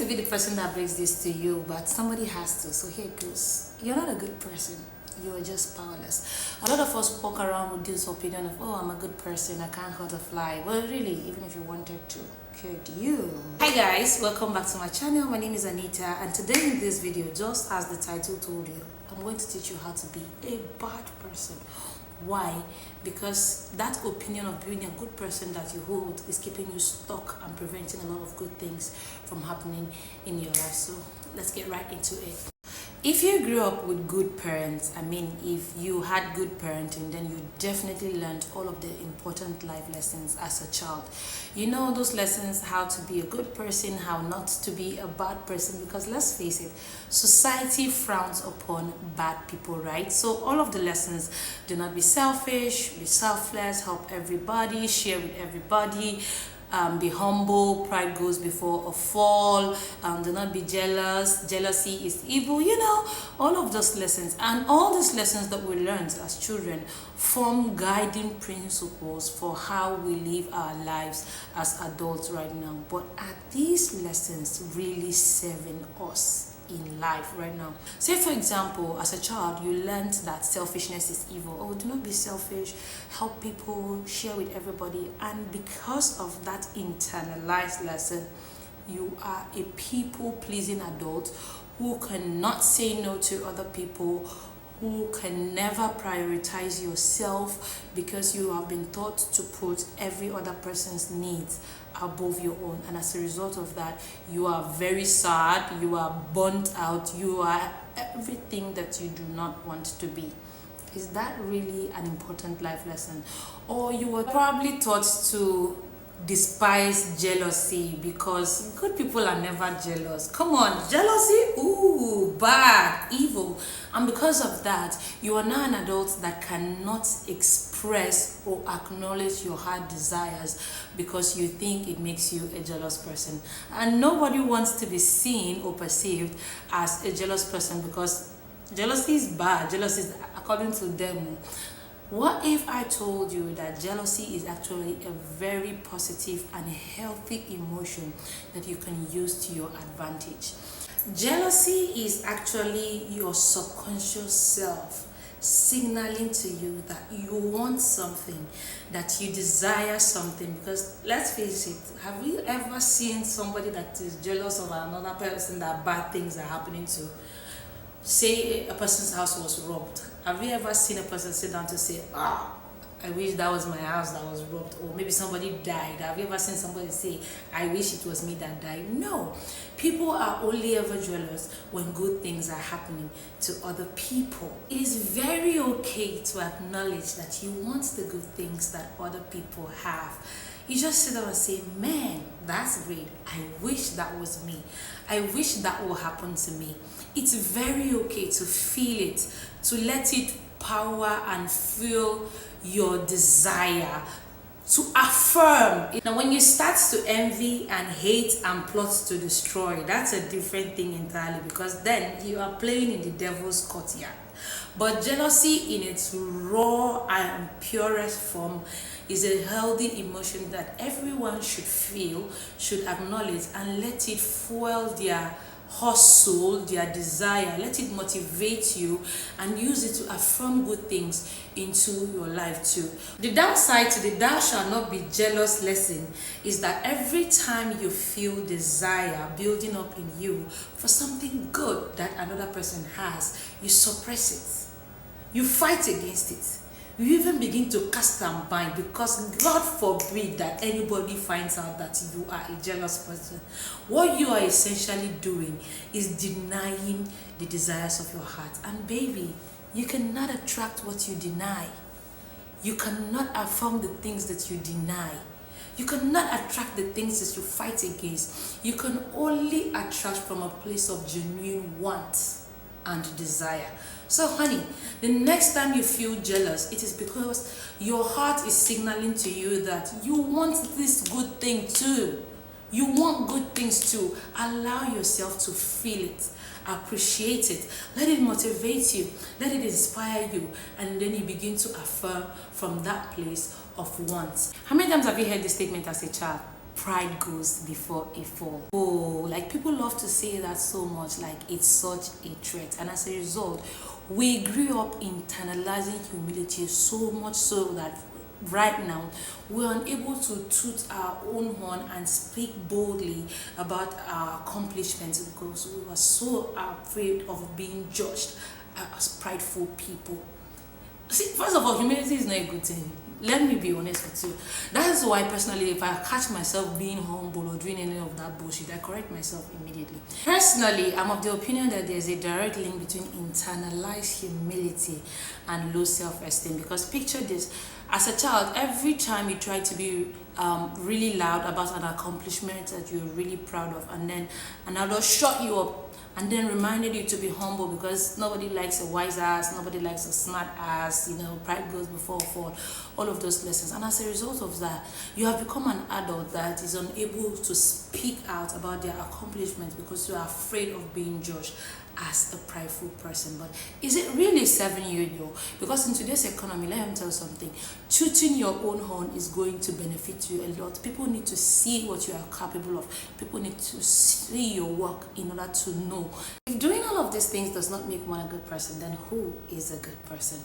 be the person that brings this to you, but somebody has to. So here it goes. You're not a good person. You are just powerless. A lot of us walk around with this opinion of, oh, I'm a good person, I can't hurt a fly. Well, really, even if you wanted to, could you? Hi guys, welcome back to my channel. My name is Anita, and today in this video, just as the title told you, I'm going to teach you how to be a bad person. Why? Because that opinion of being a good person that you hold is keeping you stuck and preventing a lot of good things from happening in your life. So let's get right into it. If you grew up with good parents, if you had good parenting, then you definitely learned all of the important life lessons as a child. You know those lessons, how to be a good person, how not to be a bad person, because let's face it, society frowns upon bad people, right? So all of the lessons: do not be selfish, be selfless, help everybody, share with everybody, be humble, pride goes before a fall, do not be jealous, jealousy is evil. You know, all of those lessons, and all these lessons that we learned as children form guiding principles for how we live our lives as adults right now. But are these lessons really serving us in life right now? Say for example, as a child you learned that selfishness is evil. Oh, do not be selfish, help people, share with everybody, and because of that internalized lesson, you are a people-pleasing adult who cannot say no to other people, who can never prioritize yourself because you have been taught to put every other person's needs above your own. And as a result of that, you are very sad, you are burnt out, you are everything that you do not want to be. Is that really an important life lesson? Or you were probably taught to despise jealousy because good people are never jealous. Come on, jealousy, ooh, bad, evil. And because of that, you are now an adult that cannot express or acknowledge your heart desires because you think it makes you a jealous person. And nobody wants to be seen or perceived as a jealous person because jealousy is bad. Jealousy is, according to them. What if I told you that jealousy is actually a very positive and healthy emotion that you can use to your advantage? Jealousy is actually your subconscious self signaling to you that you want something, that you desire something. Because let's face it, have you ever seen somebody that is jealous of another person that bad things are happening to? Say a person's house was robbed. Have you ever seen a person sit down to say, I wish that was my house that was robbed? Or maybe somebody died. Have you ever seen somebody say, I wish it was me that died? No. People are only ever jealous when good things are happening to other people. It is very okay to acknowledge that you want the good things that other people have. You just sit down and say, man, that's great. I wish that was me. I wish that will happen to me. It's very okay to feel it, to let it power and fuel your desire, to affirm. Now, when you start to envy and hate and plot to destroy, that's a different thing entirely, because then you are playing in the devil's courtyard. But jealousy in its raw and purest form is a healthy emotion that everyone should feel, should acknowledge, and let it fuel their hustle, their desire. Let it motivate you and use it to affirm good things into your life too. The downside to the thou shalt not be jealous lesson is that every time you feel desire building up in you for something good that another person has, you suppress it, you fight against it, you even begin to cast and bind, because God forbid that anybody finds out that you are a jealous person. What you are essentially doing is denying the desires of your heart. And baby, you cannot attract what you deny. You cannot affirm the things that you deny. You cannot attract the things that you fight against. You can only attract from a place of genuine want and desire. So honey, the next time you feel jealous, it is because your heart is signaling to you that you want this good thing too. You want good things too. Allow yourself to feel it, appreciate it, let it motivate you, let it inspire you, and then you begin to affirm from that place of want. How many times have you heard this statement as a child? pride goes before a fall. Oh, like people love to say that so much, like it's such a threat. And as a result, we grew up internalizing humility so much so that right now we're unable to toot our own horn and speak boldly about our accomplishments because we were so afraid of being judged as prideful people. See, first of all, humility is not a good thing. Let me be honest with you. That's why personally, if I catch myself being humble or doing any of that bullshit, I correct myself immediately. Personally, I'm of the opinion that there's a direct link between internalized humility and low self-esteem. Because picture this, as a child, every time you try to be really loud about an accomplishment that you're really proud of, and then an adult shut you up and then reminded you to be humble because nobody likes a wise ass, nobody likes a smart ass, pride goes before a fall, all of those lessons. And as a result of that, you have become an adult that is unable to speak out about their accomplishments because you are afraid of being judged as a prideful person. But is it really serving you though? Because in today's economy, let me tell you something, tooting your own horn is going to benefit you a lot. People need to see what you are capable of. People need to see your work in order to know. If doing all of these things does not make one a good person, then who is a good person?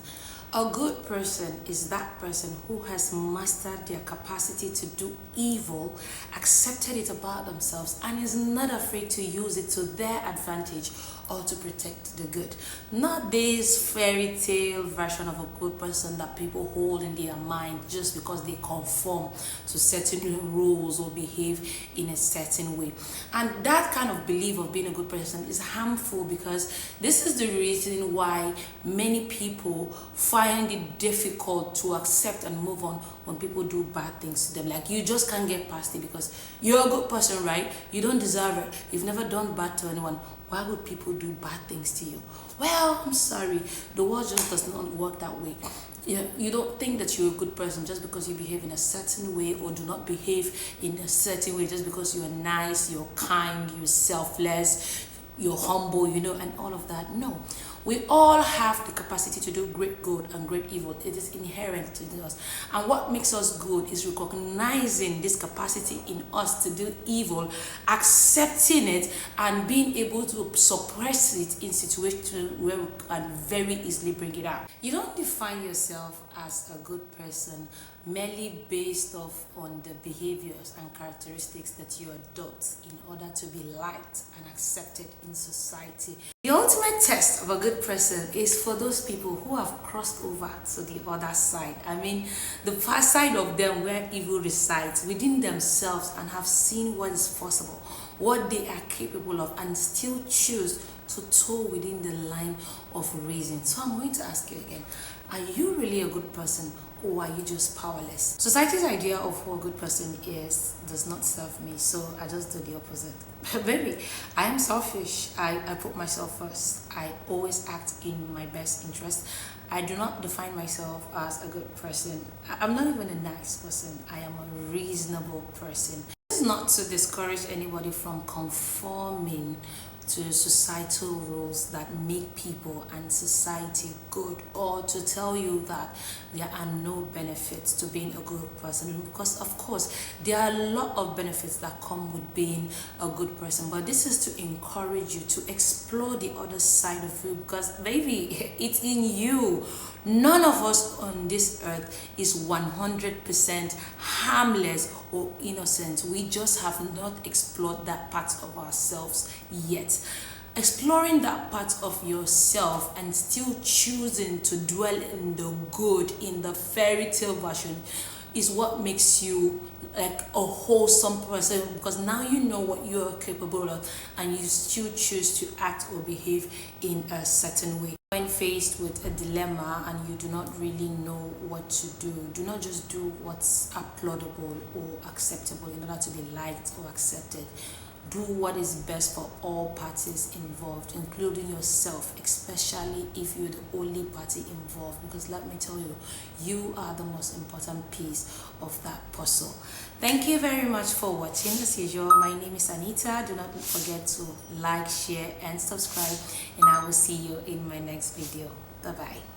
A good person is that person who has mastered their capacity to do evil, accepted it about themselves, and is not afraid to use it to their advantage or to protect the good. Not this fairy tale version of a good person that people hold in their mind just because they conform to certain rules or behave in a certain way. And that kind of belief of being a good person is harmful because this is the reason why many people find it difficult to accept and move on when people do bad things to them. Like, you just can't get past it because you're a good person, right? You don't deserve it. You've never done bad to anyone. Why would people do bad things to you? Well, I'm sorry. The world just does not work that way. You don't think that you're a good person just because you behave in a certain way or do not behave in a certain way just because you're nice, you're kind, you're selfless, you're humble, and all of that. No. We all have the capacity to do great good and great evil. It is inherent to us. And what makes us good is recognizing this capacity in us to do evil, accepting it, and being able to suppress it in situations where we can very easily bring it out. You don't define yourself as a good person merely based off on the behaviors and characteristics that you adopt in order to be liked and accepted in society. The ultimate test of a good person is for those people who have crossed over to the other side. I mean, the far side of them where evil resides within themselves and have seen what is possible, what they are capable of, and still choose to toe within the line of reason. So I'm going to ask you again, are you really a good person? Or are you just powerless? Society's idea of who a good person is does not serve me, so I just do the opposite. Baby, I am selfish. I put myself first. I always act in my best interest. I do not define myself as a good person. I'm not even a nice person. I am a reasonable person. This is not to discourage anybody from conforming to societal rules that make people and society good, or to tell you that there are no benefits to being a good person, because of course there are a lot of benefits that come with being a good person. But this is to encourage you to explore the other side of you, because baby, it's in you. None of us on this earth is 100% harmless or innocent. We just have not explored that part of ourselves yet. Exploring that part of yourself and still choosing to dwell in the good, in the fairy tale version, is what makes you like a wholesome person, because now you know what you're capable of and you still choose to act or behave in a certain way. When faced with a dilemma and you do not really know what to do not just do what's applaudable or acceptable in order to be liked or accepted. Do what is best for all parties involved, including yourself, especially if you're the only party involved, because let me tell you, you are the most important piece of that puzzle. Thank you very much for watching. As usual, my name is Anita. Do not forget to like, share, and subscribe, and I will see you in my next video. Bye-bye.